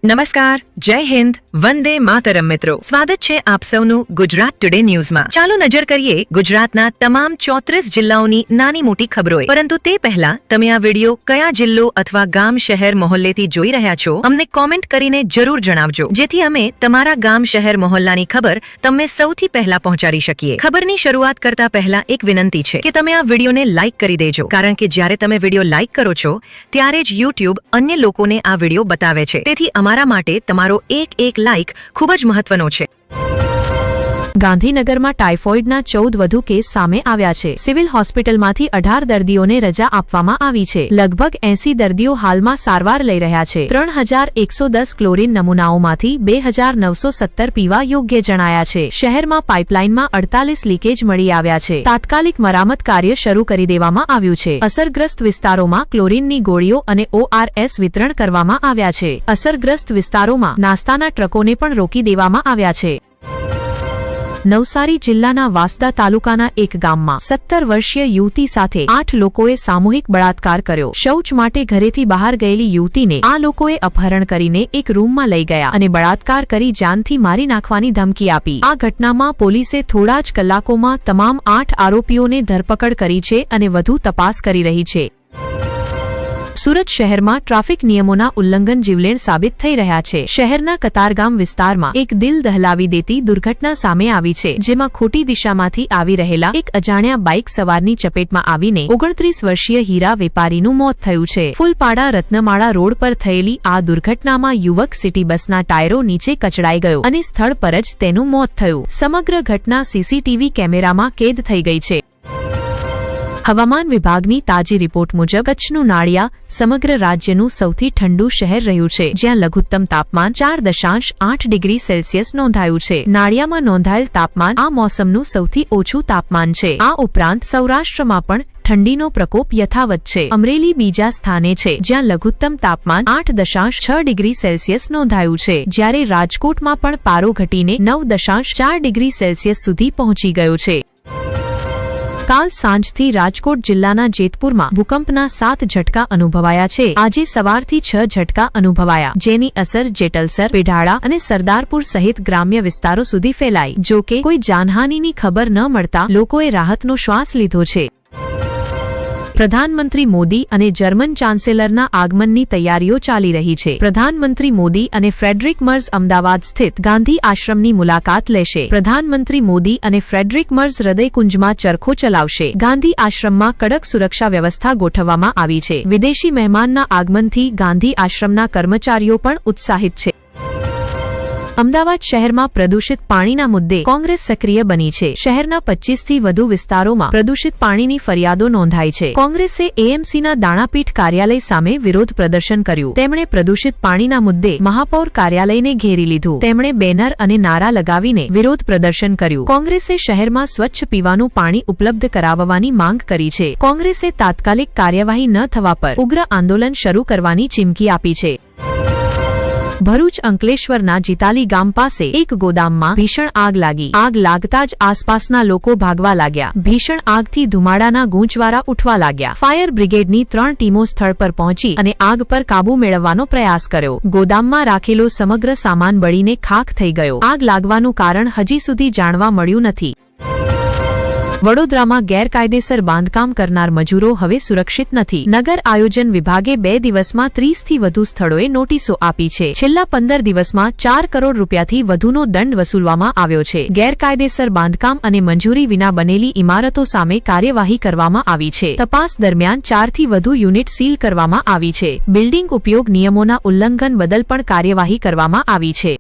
નમસ્કાર, જય હિન્દ, વંદે માતરમ મિત્રો. સ્વાગત છે આપ સૌનું ગુજરાત ટુડે ન્યૂઝમાં. ચાલો નજર કરીએ ગુજરાતના તમામ 34 જિલ્લાઓની નાની મોટી ખબરોએ. પરંતુ તે પહેલા તમે આ વિડિયો કયા જિલ્લો અથવા ગામ શહેર મહોલ્લેથી જોઈ રહ્યા છો અમને કોમેન્ટ કરીને જરૂર જણાવજો, જેથી અમે તમારા ગામ શહેર મહોલ્લાની ખબર તમને સૌથી પહેલા પહોંચાડી શકીએ. ખબરની શરૂઆત કરતા પહેલા એક વિનંતી છે કે તમે આ વિડિયોને લાઇક કરી દેજો, કારણ કે જ્યારે તમે વિડિયો લાઇક કરો છો ત્યારે જ યુટ્યુબ અન્ય લોકોને આ વિડિયો બતાવે છે. તેથી અમારા માટે તમારો એક લાઇક ખૂબ જ મહત્વનો છે. ગાંધીનગરમાં ટાઇફોઇડના 14 વધુ કેસ સામે આવ્યા છે. સિવિલ હોસ્પિટલમાંથી 18 દર્દીઓને રજા આપવામાં આવી છે. લગભગ 80 દર્દીઓ હાલમાં સારવાર લઈ રહ્યા છે. 3110 ક્લોરીન નમૂનાઓમાંથી 2917 પીવા યોગ્ય જણાયા છે. શહેરમાં પાઇપલાઇનમાં 48 લીકેજ મળી આવ્યા છે. તાત્કાલિક મરામત કાર્ય શરૂ કરી દેવામાં આવ્યું છે. અસરગ્રસ્ત વિસ્તારોમાં ક્લોરીનની ગોળીઓ અને ORS વિતરણ કરવામાં આવ્યા છે. અસરગ્રસ્ત વિસ્તારોમાં નાસ્તાના ટ્રકોને પણ રોકી દેવામાં આવ્યા છે. નવસારી જિલ્લાના વાંસદા તાલુકાના એક ગામમાં 17 વર્ષીય યુવતી સાથે 8 લોકોએ સામૂહિક બળાત્કાર કર્યો. શૌચ માટે ઘરેથી બહાર ગયેલી યુવતીને આ લોકોએ અપહરણ કરીને એક રૂમમાં લઈ ગયા અને બળાત્કાર કરી જાનથી મારી નાખવાની ધમકી આપી. આ ઘટનામાં પોલીસે થોડા જ કલાકોમાં તમામ 8 આરોપીઓને ધરપકડ કરી છે અને વધુ તપાસ કરી રહી છે. સુરત શહેરમાં ટ્રાફિક નિયમોના ઉલ્લંઘન જીવલેણ સાબિત થઈ રહ્યા છે. શહેરના કતારગામ વિસ્તારમાં એક દિલ દહલાવી દેતી દુર્ઘટના સામે આવી છે, જેમાં ખોટી દિશામાંથી આવી રહેલા એક અજાણ્યા બાઇક સવારની ચપેટમાં આવીને 29 વર્ષીય હીરા વેપારીનું મોત થયું છે. ફૂલપાડા રત્નમાળા રોડ પર થયેલી આ દુર્ઘટનામાં યુવક સિટી બસના ટાયરો નીચે કચડાઈ ગયો અને સ્થળ પર જ તેનું મોત થયું. સમગ્ર ઘટના સીસીટીવી કેમેરામાં કેદ થઈ ગઈ છે. હવામાન વિભાગની તાજી રિપોર્ટ મુજબ કચ્છનું નાળિયા સમગ્ર રાજ્યનું સૌથી ઠંડુ શહેર રહ્યું છે, જ્યાં લઘુત્તમ તાપમાન 4.8 ડિગ્રી સેલ્સિયસ નોંધાયું છે. નાળિયામાં નોંધાયેલ તાપમાન આ મોસમનું સૌથી ઓછું તાપમાન છે. આ ઉપરાંત સૌરાષ્ટ્રમાં પણ ઠંડીનો પ્રકોપ યથાવત છે. અમરેલી બીજા સ્થાને છે, જ્યાં લઘુત્તમ તાપમાન 8.6 ડિગ્રી સેલ્સિયસ નોંધાયું છે, જ્યારે રાજકોટમાં પણ પારો ઘટીને 9.4 ડિગ્રી સેલ્સિયસ સુધી પહોંચી ગયો છે. કાલ સાંજથી રાજકોટ જિલ્લાના જેતપુરમાં ભૂકંપના 7 ઝટકા અનુભવાયા છે. આજે સવારથી 6 ઝટકા અનુભવાયા, જેની અસર જેટલસર, પેઢાળા અને સરદારપુર સહિત ગ્રામ્ય વિસ્તારો સુધી ફેલાઈ. જો કે કોઈ જાનહાનિની ખબર ન મળતા લોકોએ રાહતનો શ્વાસ લીધો છે. પ્રધાનમંત્રી મોદી અને જર્મન ચાન્સેલરના આગમનની તૈયારીઓ ચાલી રહી છે. પ્રધાનમંત્રી મોદી અને ફ્રેડરિક મર્ઝ અમદાવાદ સ્થિત ગાંધી આશ્રમની મુલાકાત લેશે. પ્રધાનમંત્રી મોદી અને ફ્રેડરિક મર્ઝ હૃદયકુંજમાં ચરખો ચલાવશે. ગાંધી આશ્રમમાં કડક સુરક્ષા વ્યવસ્થા ગોઠવવામાં આવી છે. વિદેશી મહેમાનના આગમનથી ગાંધી આશ્રમના કર્મચારીઓ પણ ઉત્સાહિત છે. અમદાવાદ શહેરમાં પ્રદૂષિત પાણીના મુદ્દે કોંગ્રેસ સક્રિય બની છે. શહેરના 25થી વધુ વિસ્તારોમાં પ્રદૂષિત પાણીની ફરિયાદો નોંધાઈ છે. કોંગ્રેસે એએમસીના દાણાપીઠ કાર્યાલય સામે વિરોધ પ્રદર્શન કર્યું. તેમણે પ્રદૂષિત પાણીના મુદ્દે મહાપૌર કાર્યાલયને ઘેરી લીધું. તેમણે બેનર અને નારા લગાવીને વિરોધ પ્રદર્શન કર્યું. કોંગ્રેસે શહેરમાં સ્વચ્છ પીવાનું પાણી ઉપલબ્ધ કરાવવાની માંગ કરી છે. કોંગ્રેસે તાત્કાલિક કાર્યવાહી ન થવા પર ઉગ્ર આંદોલન શરૂ કરવાની ચીમકી આપી છે. ભરૂચ અંકલેશ્વરના જીતાલી ગામ પાસે એક ગોદામમાં ભીષણ આગ લાગી. આગ લાગતા જ આસપાસના લોકો ભાગવા લાગ્યા. ભીષણ આગથી ધુમાડાના ગૂંચવારા ઉઠવા લાગ્યા. ફાયર બ્રિગેડની 3 ટીમો સ્થળ પર પહોંચી અને આગ પર કાબૂ મેળવવાનો પ્રયાસ કર્યો. ગોદામમાં રાખેલો સમગ્ર સામાન બળીને ખાખ થઈ ગયો. આગ લાગવાનું કારણ હજી સુધી જાણવા મળ્યું નથી. વડોદરામાં ગેરકાયદેસર બાંધકામ કરનાર મજૂરો હવે સુરક્ષિત નથી. નગર આયોજન વિભાગે 2 દિવસમાં 30થી વધુ સ્થળોએ નોટિસો આપી છે. છેલ્લા 15 દિવસમાં 4 કરોડ રૂપિયાથી વધુનો દંડ વસૂલવામાં આવ્યો છે. ગેરકાયદેસર બાંધકામ અને મંજૂરી વિના બનેલી ઇમારતો સામે કાર્યવાહી કરવામાં આવી છે. તપાસ દરમિયાન 4થી વધુ યુનિટ સીલ કરવામાં આવી છે. બિલ્ડિંગ ઉપયોગ નિયમોના ઉલ્લંઘન બદલ પણ કાર્યવાહી કરવામાં આવી છે.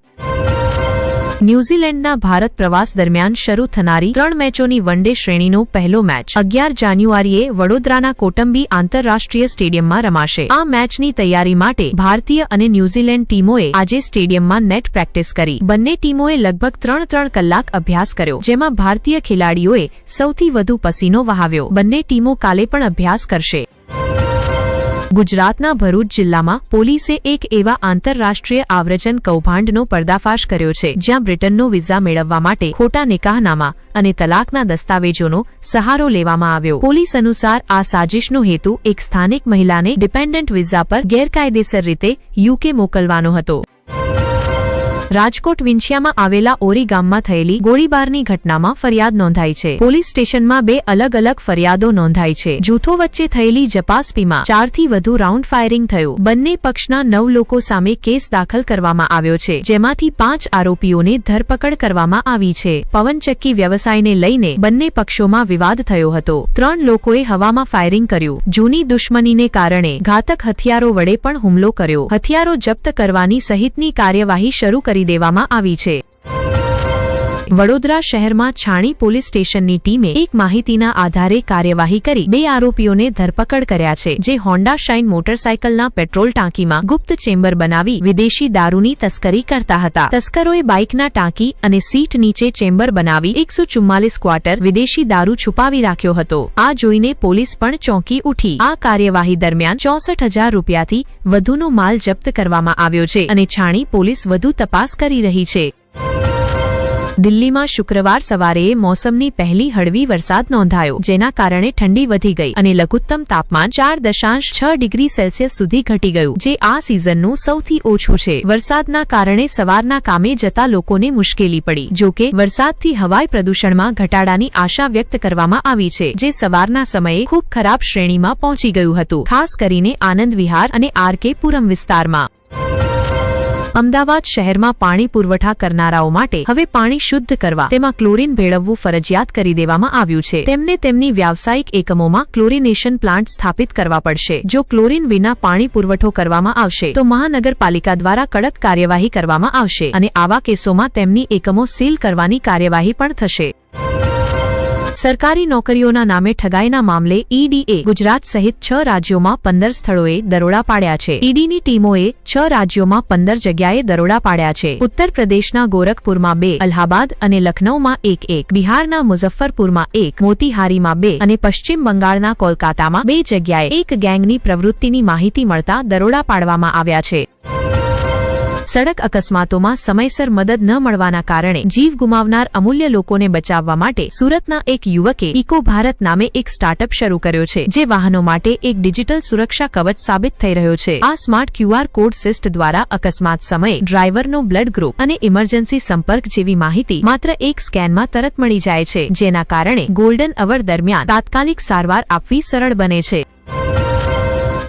ન્યૂઝીલેન્ડના ભારત પ્રવાસ દરમિયાન શરૂ થનારી 3 મેચોની વનડે શ્રેણીનો પહેલો મેચ 11 જાન્યુઆરીએ વડોદરાના કોટંબી આંતરરાષ્ટ્રીય સ્ટેડિયમમાં રમાશે. આ મેચની તૈયારી માટે ભારતીય અને ન્યૂઝીલેન્ડ ટીમોએ આજે સ્ટેડિયમમાં નેટ પ્રેક્ટિસ કરી. બંને ટીમોએ લગભગ 3 કલાક અભ્યાસ કર્યો, જેમાં ભારતીય ખેલાડીઓએ સૌથી વધુ પસીનો વહાવ્યો. બંને ટીમો કાલે પણ અભ્યાસ કરશે. ગુજરાતના ભરૂચ જિલ્લામાં પોલીસે એક એવા આંતરરાષ્ટ્રીય આવ્રજન કૌભાંડનો પર્દાફાશ કર્યો છે, જ્યાં બ્રિટનનો વિઝા મેળવવા માટે ખોટા નિકાહનામા અને તલાકના દસ્તાવેજોનો સહારો લેવામાં આવ્યો. પોલીસ અનુસાર આ સાજિશનો હેતુ એક સ્થાનિક મહિલાને ડિપેન્ડન્ટ વિઝા પર ગેરકાયદેસર રીતે યુકે મોકલવાનો હતો. રાજકોટ વિંછિયામાં આવેલા ઓરી ગામમાં થયેલી ગોળીબારની ઘટનામાં ફરિયાદ નોંધાઈ છે. પોલીસ સ્ટેશનમાં 2 અલગ અલગ ફરિયાદો નોંધાઈ છે. જૂથો વચ્ચે થયેલી ઝપાઝપીમાં 4 થી વધુ રાઉન્ડ ફાયરિંગ થયું. બંને પક્ષના 9 લોકો સામે કેસ દાખલ કરવામાં આવ્યો છે, જેમાંથી 5 આરોપીઓને ધરપકડ કરવામાં આવી છે. પવનચક્કી વ્યવસાયને લઈને બંને પક્ષોમાં વિવાદ થયો હતો. 3 લોકોએ હવામાં ફાયરિંગ કર્યું. જૂની દુશ્મનીને કારણે ઘાતક હથિયારો વડે પણ હુમલો કર્યો. હથિયારો જપ્ત કરવાની સહિતની કાર્યવાહી શરૂ કરી દેવામાં આવી છે. વડોદરા શહેરમાં છાણી પોલીસ સ્ટેશનની ટીમે એક માહિતીના આધારે કાર્યવાહી કરી 2 આરોપીઓને ધરપકડ કર્યા છે, જે હોન્ડા શાઇન મોટરસાયકલના પેટ્રોલ ટાંકીમાં ગુપ્ત ચેમ્બર બનાવી વિદેશી દારૂની તસ્કરી કરતા હતા. તસ્કરોએ બાઇકના ટાંકી અને સીટ નીચે ચેમ્બર બનાવી 144 ક્વાર્ટર વિદેશી દારૂ છુપાવી રાખ્યો હતો. આ જોઈને પોલીસ પણ ચોંકી ઉઠી. આ કાર્યવાહી દરમિયાન 64,000 રૂપિયાથી વધુનો માલ જપ્ત કરવામાં આવ્યો છે અને છાણી પોલીસ વધુ તપાસ કરી રહી છે. દિલ્હીમાં શુક્રવાર સવારે મોસમની પહેલી હળવી વરસાદ નોંધાયો, જેના કારણે ઠંડી વધી ગઈ અને લઘુત્તમ તાપમાન 4.6 ડિગ્રી સેલ્સિયસ સુધી ઘટી ગયું, જે આ સિઝનનું સૌથી ઓછું છે. વરસાદના કારણે સવારના કામે જતા લોકોને મુશ્કેલી પડી. જોકે વરસાદથી હવાઈ પ્રદૂષણમાં ઘટાડાની આશા વ્યક્ત કરવામાં આવી છે, જે સવારના સમયે ખૂબ ખરાબ શ્રેણીમાં પહોંચી ગયું હતું, ખાસ કરીને આનંદ વિહાર અને આર.કે. પુરમ વિસ્તારમાં. અમદાવાદ શહેરમાં પાણી પુરવઠા કરનારાઓ માટે હવે પાણી શુદ્ધ કરવા તેમાં ક્લોરીન ભેળવવું ફરજિયાત કરી દેવામાં આવ્યું છે. તેમને તેમની વ્યાવસાયિક એકમોમાં ક્લોરિનેશન પ્લાન્ટ સ્થાપિત કરવા પડશે. જો ક્લોરીન વિના પાણી પુરવઠો કરવામાં આવશે તો મહાનગરપાલિકા દ્વારા કડક કાર્યવાહી કરવામાં આવશે અને આવા કેસોમાં તેમની એકમો સીલ કરવાની કાર્યવાહી પણ થશે. સરકારી નોકરીઓના નામે ઠગાઈના મામલે ઈડીએ ગુજરાત સહિત 6 રાજ્યોમાં 15 સ્થળોએ દરોડા પાડ્યા છે. ઈડીની ટીમોએ 6 રાજ્યોમાં 15 જગ્યાએ દરોડા પાડ્યા છે. ઉત્તર પ્રદેશના ગોરખપુરમાં 2, અલ્હાબાદ અને લખનૌમાં 1, બિહારના મુઝફ્ફરપુરમાં 1, મોતીહારીમાં 2 અને પશ્ચિમ બંગાળના કોલકાતામાં 2 જગ્યાએ એક ગેંગની પ્રવૃત્તિની માહિતી મળતા દરોડા પાડવામાં આવ્યા છે. સડક અકસ્માતોમાં સમયસર મદદ ન મળવાના કારણે જીવ ગુમાવનાર અમૂલ્ય લોકોને બચાવવા માટે સુરતના એક યુવકે ઇકો ભારત નામે એક સ્ટાર્ટઅપ શરૂ કર્યો છે, જે વાહનો માટે એક ડિજિટલ સુરક્ષા કવચ સાબિત થઈ રહ્યો છે. આ સ્માર્ટ QR કોડ સિસ્ટ દ્વારા અકસ્માત સમયે ડ્રાઈવરનો બ્લડ ગ્રુપ અને ઇમરજન્સી સંપર્ક જેવી માહિતી માત્ર એક સ્કેનમાં તરત મળી જાય છે, જેના કારણે ગોલ્ડન અવર દરમિયાન તાત્કાલિક સારવાર આપવી સરળ બને છે.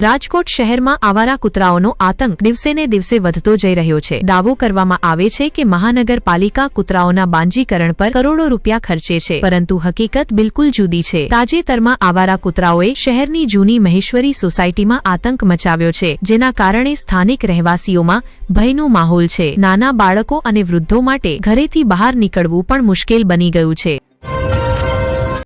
રાજકોટ શહેરમાં આવારા કૂતરાઓનો આતંક દિવસેને દિવસે વધતો જઈ રહ્યો છે. દાવો કરવામાં આવે છે કે મહાનગરપાલિકા કૂતરાઓના બાંજીકરણ પર કરોડો રૂપિયા ખર્ચે છે, પરંતુ હકીકત બિલકુલ જુદી છે. તાજેતરમાં આવારા કૂતરાઓએ શહેરની જૂની મહેશ્વરી સોસાયટીમાં આતંક મચાવ્યો છે, જેના કારણે સ્થાનિક રહેવાસીઓમાં ભયનો માહોલ છે. નાના બાળકો અને વૃદ્ધો માટે ઘરેથી બહાર નીકળવું પણ મુશ્કેલ બની ગયું છે.